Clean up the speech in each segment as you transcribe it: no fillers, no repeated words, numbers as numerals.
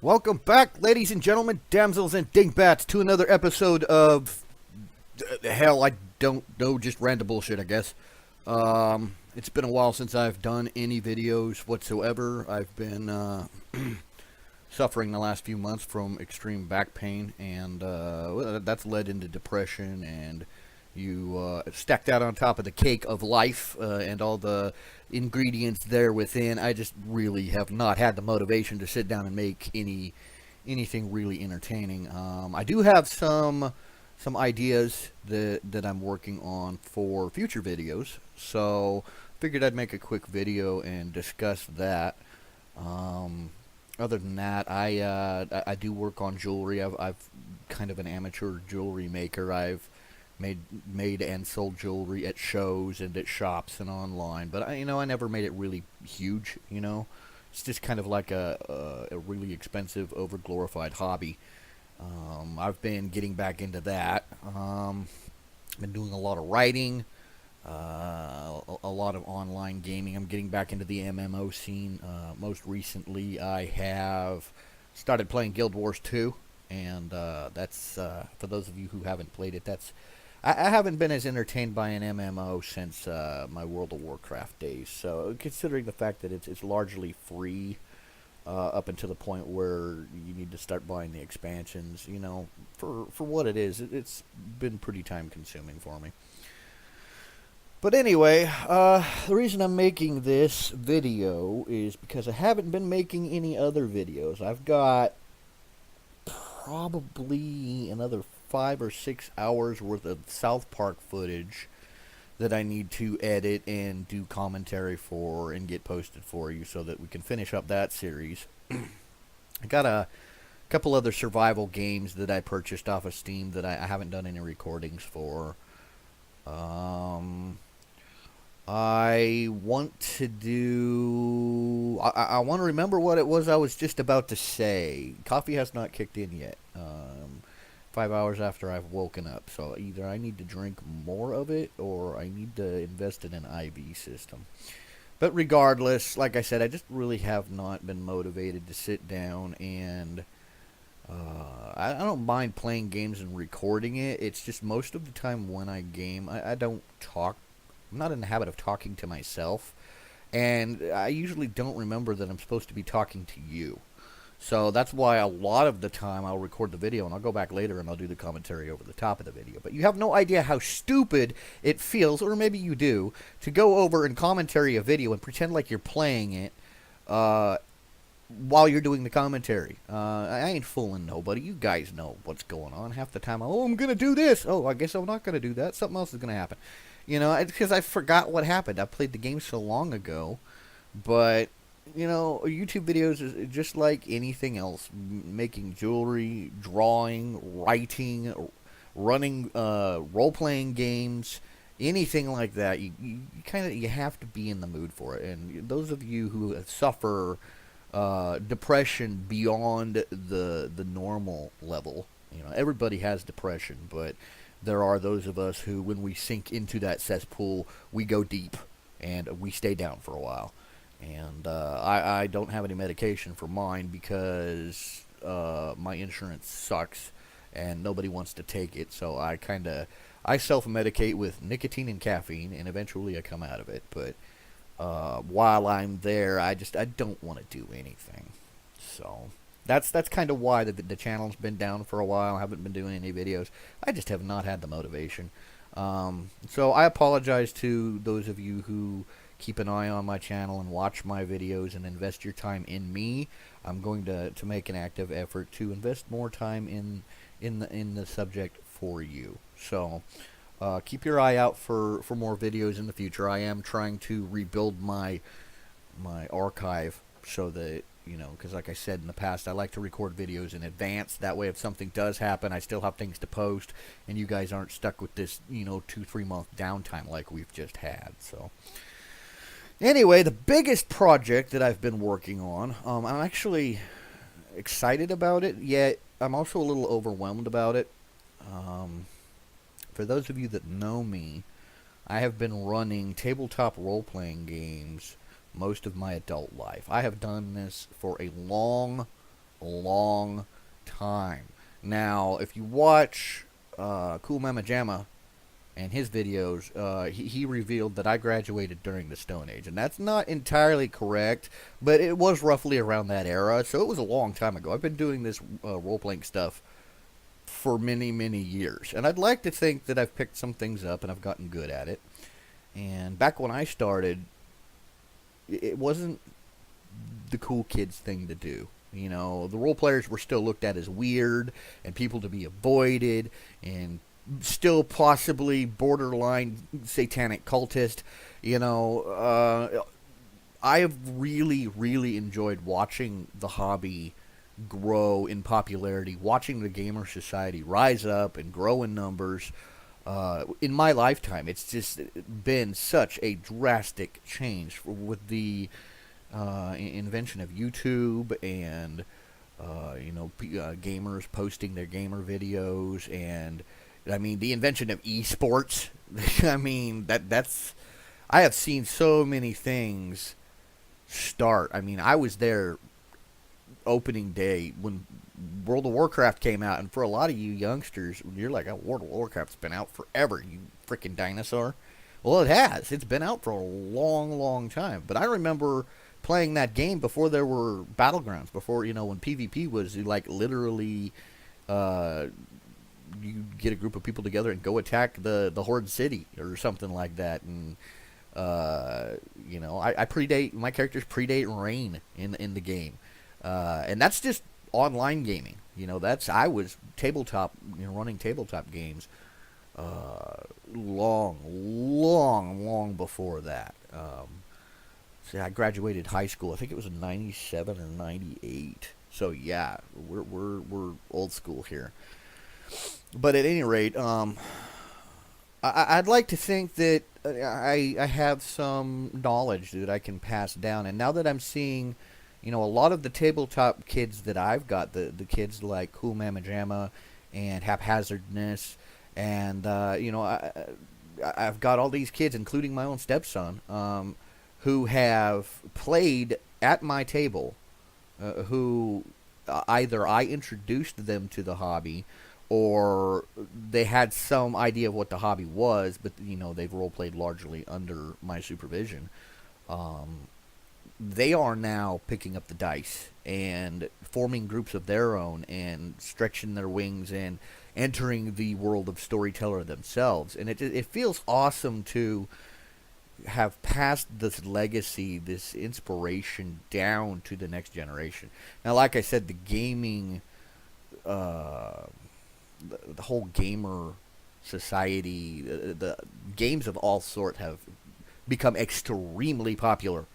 Welcome back, ladies and gentlemen, damsels and dingbats, to another episode of hell. I don't know, just random bullshit, I guess. It's been a while since I've done any videos whatsoever. I've been suffering the last few months from extreme back pain, and that's led into depression, and you stack that on top of the cake of life and all the ingredients there within. I just really have not had the motivation to sit down and make anything really entertaining. I do have some ideas that I'm working on for future videos, so figured I'd make a quick video and discuss that. Other than that, I do work on jewelry. I've kind of an amateur jewelry maker. I've made and sold jewelry at shows and at shops and online, but I never made it really huge. It's just kind of like a really expensive, overglorified hobby. I've been getting back into that. Been doing a lot of writing, a lot of online gaming. I'm getting back into the MMO scene. Most recently, I have started playing Guild Wars 2, and that's for those of you who haven't played it. I haven't been as entertained by an MMO since my World of Warcraft days. So, considering the fact that it's largely free up until the point where you need to start buying the expansions, for what it is, it's been pretty time consuming for me. But anyway, the reason I'm making this video is because I haven't been making any other videos. I've got probably another 5 or 6 hours worth of South Park footage that I need to edit and do commentary for and get posted for you so that we can finish up that series. I got a couple other survival games that I purchased off of Steam that I haven't done any recordings for. I want to do... I want to remember what it was I was just about to say. Coffee has not kicked in yet. 5 hours after I've woken up. So either I need to drink more of it or I need to invest in an IV system. But regardless, like I said, I just really have not been motivated to sit down and... I don't mind playing games and recording it. It's just most of the time when I game, I don't talk. I'm not in the habit of talking to myself. And I usually don't remember that I'm supposed to be talking to you. So that's why a lot of the time I'll record the video and I'll go back later and I'll do the commentary over the top of the video. But you have no idea how stupid it feels, or maybe you do, to go over and commentary a video and pretend like you're playing it while you're doing the commentary. I ain't fooling nobody. You guys know what's going on. Half the time, I'm going to do this. Oh, I guess I'm not going to do that. Something else is going to happen. It's because I forgot what happened. I played the game so long ago, but... YouTube videos is just like anything else. Making jewelry, drawing, writing, running role-playing games, anything like that. You have to be in the mood for it. And those of you who suffer depression beyond the normal level, everybody has depression, but there are those of us who, when we sink into that cesspool, we go deep and we stay down for a while. And I don't have any medication for mine because my insurance sucks and nobody wants to take it. So I self-medicate with nicotine and caffeine, and eventually I come out of it. But while I'm there, I don't want to do anything. So that's kind of why the channel's been down for a while. I haven't been doing any videos. I just have not had the motivation. So I apologize to those of you who keep an eye on my channel and watch my videos and invest your time in me. I'm going to make an active effort to invest more time in the subject for you. So keep your eye out for more videos in the future. I am trying to rebuild my archive so that, because like I said in the past, I like to record videos in advance. That way if something does happen, I still have things to post and you guys aren't stuck with this 2-3 month downtime like we've just had. So anyway, the biggest project that I've been working on, I'm actually excited about it, yet I'm also a little overwhelmed about it. For those of you that know me, I have been running tabletop role-playing games most of my adult life. I have done this for a long, long time. Now, if you watch Cool Mama Jamma and his videos, he revealed that I graduated during the Stone Age, and that's not entirely correct, but it was roughly around that era, so it was a long time ago. I've been doing this role-playing stuff for many, many years, and I'd like to think that I've picked some things up and I've gotten good at it. And back when I started, it wasn't the cool kids thing to do. You know, the role players were still looked at as weird and people to be avoided and still possibly borderline satanic cultist. You know, I have really, really enjoyed watching the hobby grow in popularity, watching the gamer society rise up and grow in numbers. In my lifetime, it's just been such a drastic change with the invention of YouTube and gamers posting their gamer videos, and I mean the invention of esports. I mean that's I have seen so many things start. I mean, I was there opening day when World of Warcraft came out, and for a lot of you youngsters, you're like, oh, World of Warcraft's been out forever, you freaking dinosaur. Well, it has. It's been out for a long, long time. But I remember playing that game before there were battlegrounds, before, when PvP was like literally, you get a group of people together and go attack the Horde City or something like that. And, I predate, my characters predate Rain in the game. And that's just online gaming. I was tabletop, running tabletop games long, long, long before that. See, I graduated high school. I think it was in '97 or '98. So yeah, we're old school here. But at any rate, I'd like to think that I have some knowledge that I can pass down. And now that I'm seeing, a lot of the tabletop kids that I've got, the kids like Cool Mama Jamma and Haphazardness, and I've got all these kids, including my own stepson, who have played at my table, who either I introduced them to the hobby, or they had some idea of what the hobby was, but they've role played largely under my supervision. They are now picking up the dice and forming groups of their own and stretching their wings and entering the world of storyteller themselves. And it feels awesome to have passed this legacy, this inspiration down to the next generation. Now, like I said, the gaming, the whole gamer society, the games of all sort have become extremely popular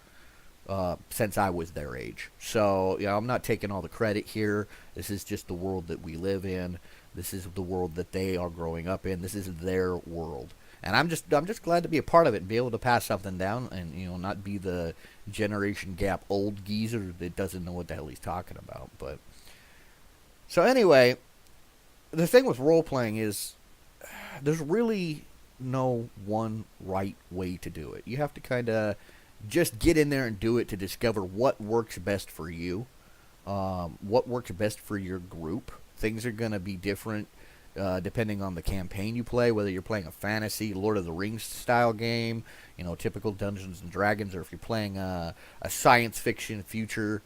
since I was their age. So, I'm not taking all the credit here. This is just the world that we live in. This is the world that they are growing up in. This is their world. And I'm just glad to be a part of it and be able to pass something down and, not be the generation gap old geezer that doesn't know what the hell he's talking about. But so anyway, the thing with role-playing is there's really no one right way to do it. You have to kind of just get in there and do it to discover what works best for you, what works best for your group. Things are going to be different depending on the campaign you play, whether you're playing a fantasy, Lord of the Rings style game, typical Dungeons and Dragons, or if you're playing a science fiction future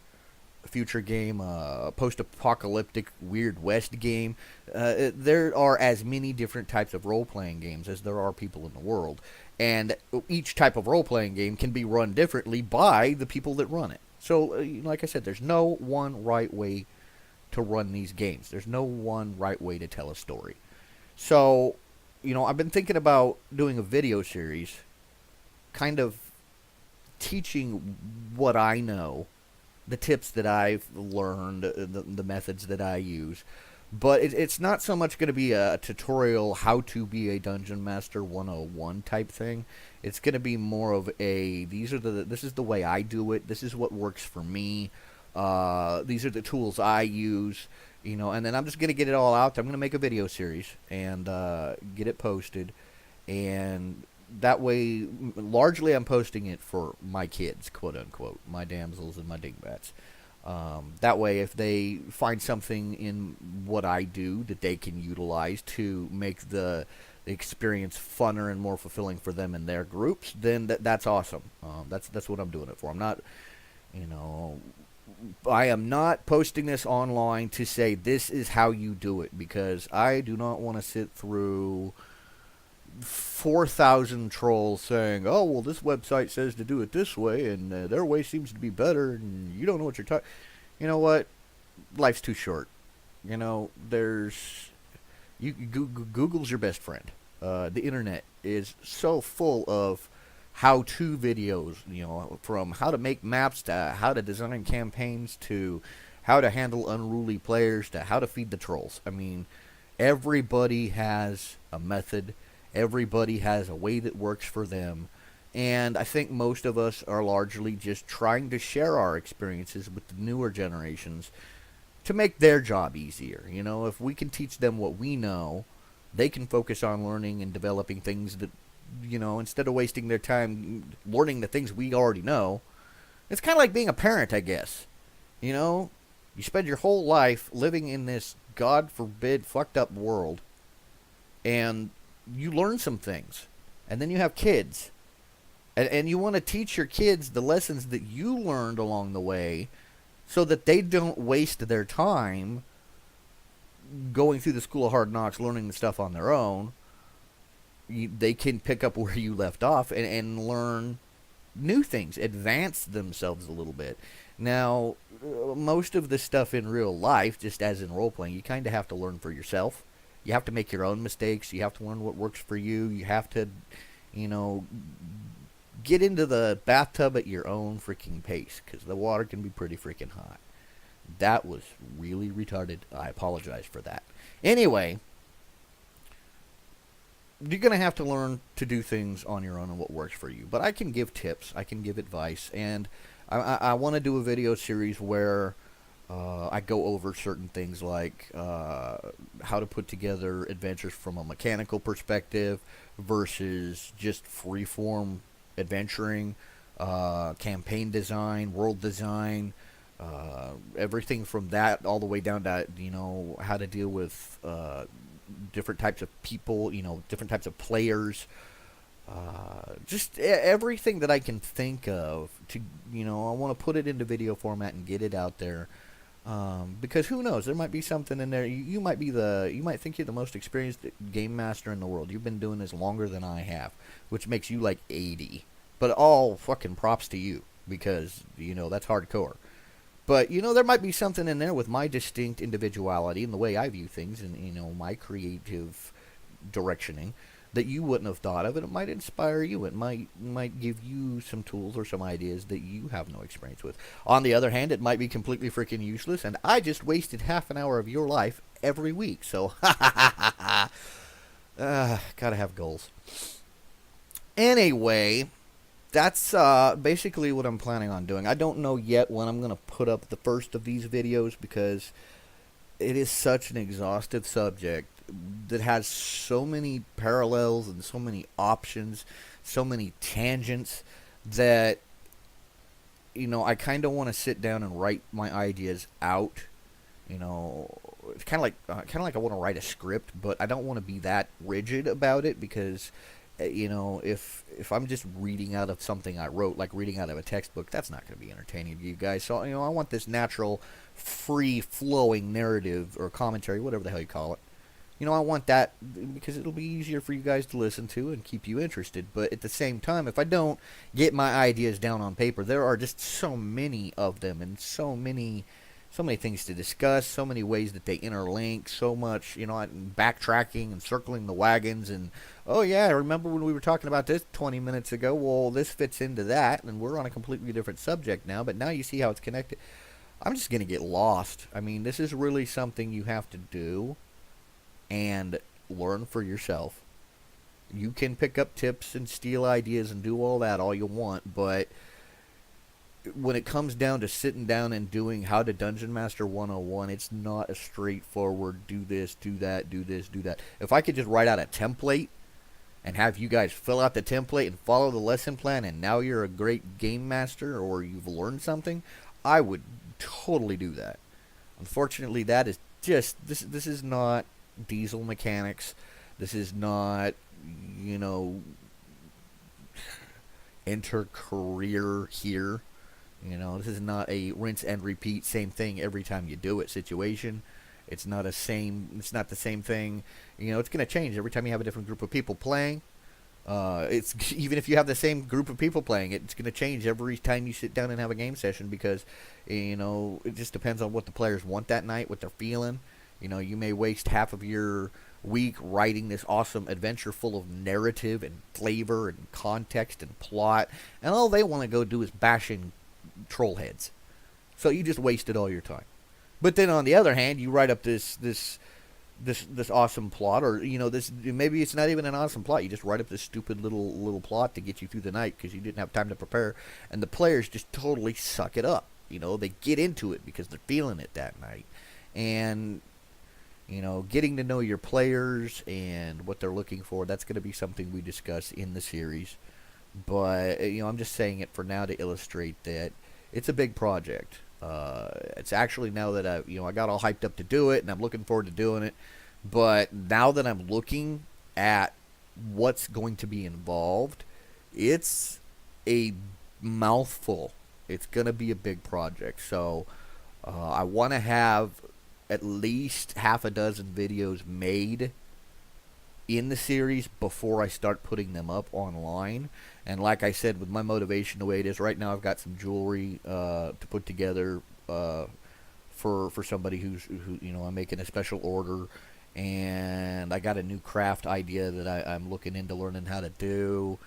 game, a post-apocalyptic Weird West game. There are as many different types of role-playing games as there are people in the world. And each type of role-playing game can be run differently by the people that run it. So, like I said, there's no one right way to run these games. There's no one right way to tell a story. So, I've been thinking about doing a video series, kind of teaching what I know, the tips that I've learned, the methods that I use. But it's not so much going to be a tutorial how to be a Dungeon Master 101 type thing. It's going to be more of a, this is the way I do it. This is what works for me. These are the tools I use, and then I'm just going to get it all out. I'm going to make a video series and get it posted. And that way, largely I'm posting it for my kids, quote unquote, my damsels and my dingbats. That way, if they find something in what I do that they can utilize to make the experience funner and more fulfilling for them and their groups, then that's awesome. That's what I'm doing it for. I'm not, you know, I am not posting this online to say this is how you do it, because I do not want to sit through 4,000 trolls saying, "Oh, well, this website says to do it this way, and their way seems to be better, and you don't know what you're talking." You know what? Life's too short. You know, Google's your best friend. The internet is so full of how-to videos. You know, from how to make maps to how to design campaigns to how to handle unruly players to how to feed the trolls. I mean, everybody has a method. Everybody has a way that works for them. And I think most of us are largely just trying to share our experiences with the newer generations to make their job easier. You know, if we can teach them what we know, they can focus on learning and developing things that, you know, instead of wasting their time learning the things we already know. It's kind of like being a parent, I guess. You know, you spend your whole life living in this, God forbid, fucked up world, and you learn some things. And then you have kids. And you want to teach your kids the lessons that you learned along the way so that they don't waste their time going through the school of hard knocks, learning the stuff on their own. They can pick up where you left off and learn new things, advance themselves a little bit. Now, most of the stuff in real life, just as in role-playing, you kind of have to learn for yourself. You have to make your own mistakes. You have to learn what works for you. You have to, you know, get into the bathtub at your own freaking pace, because the water can be pretty freaking hot. That was really retarded. I apologize for that. Anyway, you're going to have to learn to do things on your own and what works for you. But I can give tips. I can give advice. And I want to do a video series where I go over certain things like how to put together adventures from a mechanical perspective versus just freeform adventuring, campaign design, world design, everything from that all the way down to, you know, how to deal with different types of people, you know, different types of players, just everything that I can think of to, you know, I want to put it into video format and get it out there. Because who knows, there might be something in there. You might think you're the most experienced game master in the world. You've been doing this longer than I have, which makes you like 80. But all fucking props to you, because, you know, that's hardcore. But, you know, there might be something in there with my distinct individuality and the way I view things and, you know, my creative directioning that you wouldn't have thought of, and it might inspire you. It might give you some tools or some ideas that you have no experience with. On the other hand, it might be completely freaking useless, and I just wasted half an hour of your life every week. So, gotta have goals. Anyway, that's basically what I'm planning on doing. I don't know yet when I'm going to put up the first of these videos, because it is such an exhaustive subject that has so many parallels and so many options, so many tangents, that, you know, I kind of want to sit down and write my ideas out. You know, it's kind of like I want to write a script, but I don't want to be that rigid about it, because, you know, if I'm just reading out of something I wrote, like reading out of a textbook, that's not going to be entertaining to you guys. So, you know, I want this natural, free-flowing narrative or commentary, whatever the hell you call it. You know, I want that because it'll be easier for you guys to listen to and keep you interested. But at the same time, if I don't get my ideas down on paper, there are just so many of them and so many things to discuss, so many ways that they interlink, so much, you know, backtracking and circling the wagons and, oh yeah, remember when we were talking about this 20 minutes ago? Well, this fits into that, and we're on a completely different subject now, but now you see how it's connected. I'm just going to get lost. I mean, this is really something you have to do and learn for yourself. You can pick up tips and steal ideas and do all that all you want, but when it comes down to sitting down and doing how to Dungeon Master 101, it's not a straightforward do this, do that, do this, do that. If I could just write out a template and have you guys fill out the template and follow the lesson plan, and now you're a great game master or you've learned something, I would totally do that. Unfortunately, that is just this is not diesel mechanics. This is not, you know, enter career here. You know, this is not a rinse and repeat same thing every time you do it situation. It's not the same thing. You know, it's going to change every time you have a different group of people playing. It's even if you have the same group of people playing, it's going to change every time you sit down and have a game session because, you know, it just depends on what the players want that night, what they're feeling. You know, you may waste half of your week writing this awesome adventure full of narrative and flavor and context and plot, and all they want to go do is bashing troll heads. So you just wasted all your time. But then on the other hand, you write up this awesome plot, or you know, this maybe it's not even an awesome plot. You just write up this stupid little plot to get you through the night because you didn't have time to prepare, and the players just totally suck it up. You know, they get into it because they're feeling it that night, and you know, getting to know your players and what they're looking for, that's going to be something we discuss in the series. But, you know, I'm just saying it for now to illustrate that it's a big project. It's actually now that I got all hyped up to do it and I'm looking forward to doing it. But now that I'm looking at what's going to be involved, it's a mouthful. It's going to be a big project. So I want to have at least half a dozen videos made in the series before I start putting them up online. And like I said, with my motivation the way it is right now, I've got some jewelry to put together for somebody who you know, I'm making a special order, and I got a new craft idea that I'm looking into learning how to do.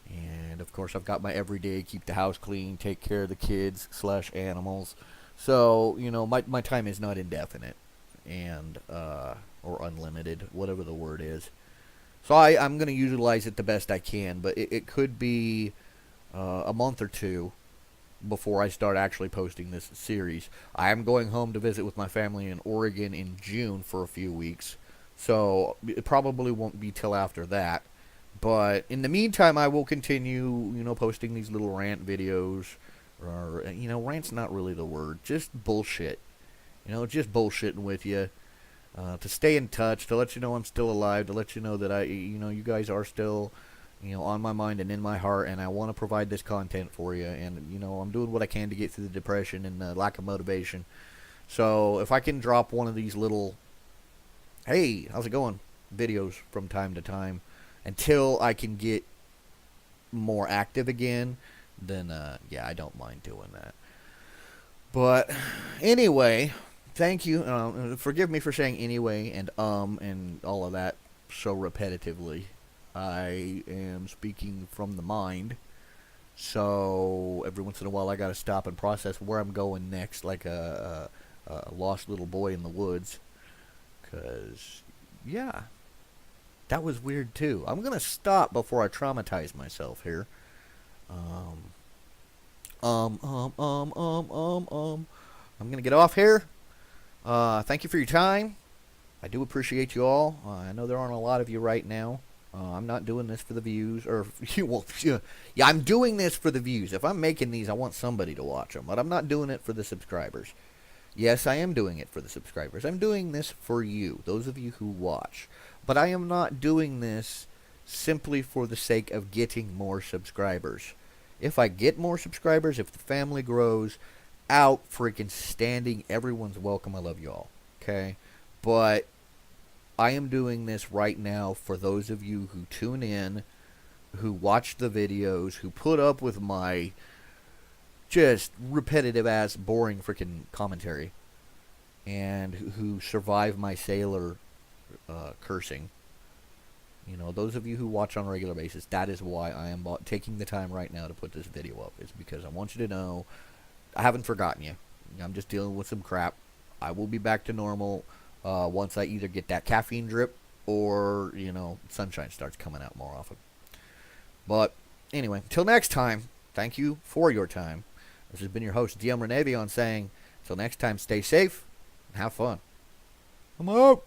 And of course, I've got my everyday keep the house clean, take care of the kids / animals. So, you know, my time is not indefinite and or unlimited, whatever the word is. So I'm going to utilize it the best I can, but it could be a month or two before I start actually posting this series. I am going home to visit with my family in Oregon in June for a few weeks, so it probably won't be till after that. But in the meantime, I will continue, you know, posting these little rant videos. Or, you know, rant's not really the word. Just bullshit. You know, just bullshitting with you. To stay in touch, to let you know I'm still alive, to let you know that you guys are still, you know, on my mind and in my heart, and I want to provide this content for you. And, you know, I'm doing what I can to get through the depression and the lack of motivation. So if I can drop one of these little, hey, how's it going, videos from time to time, until I can get more active again, then yeah, I don't mind doing that. But anyway, thank you. Forgive me for saying anyway and all of that so repetitively. I am speaking from the mind, so every once in a while I gotta stop and process where I'm going next, like a lost little boy in the woods. 'Cause yeah, that was weird too. I'm gonna stop before I traumatize myself here. I'm gonna get off here. Thank you for your time. I do appreciate you all. I know there aren't a lot of you right now. I'm not doing this for the views, or well, yeah, I'm doing this for the views. If I'm making these, I want somebody to watch them, but I'm not doing it for the subscribers. Yes, I am doing it for the subscribers. I'm doing this for you, those of you who watch. But I am not doing this simply for the sake of getting more subscribers. If I get more subscribers, if the family grows, out freaking standing, everyone's welcome. I love you all. Okay? But I am doing this right now for those of you who tune in, who watch the videos, who put up with my just repetitive ass boring freaking commentary, and who survive my sailor cursing. You know, those of you who watch on a regular basis, that is why I am taking the time right now to put this video up. It's because I want you to know I haven't forgotten you. I'm just dealing with some crap. I will be back to normal once I either get that caffeine drip or, you know, sunshine starts coming out more often. But anyway, until next time, thank you for your time. This has been your host, DM Renevion, saying, until next time, stay safe and have fun. I'm out.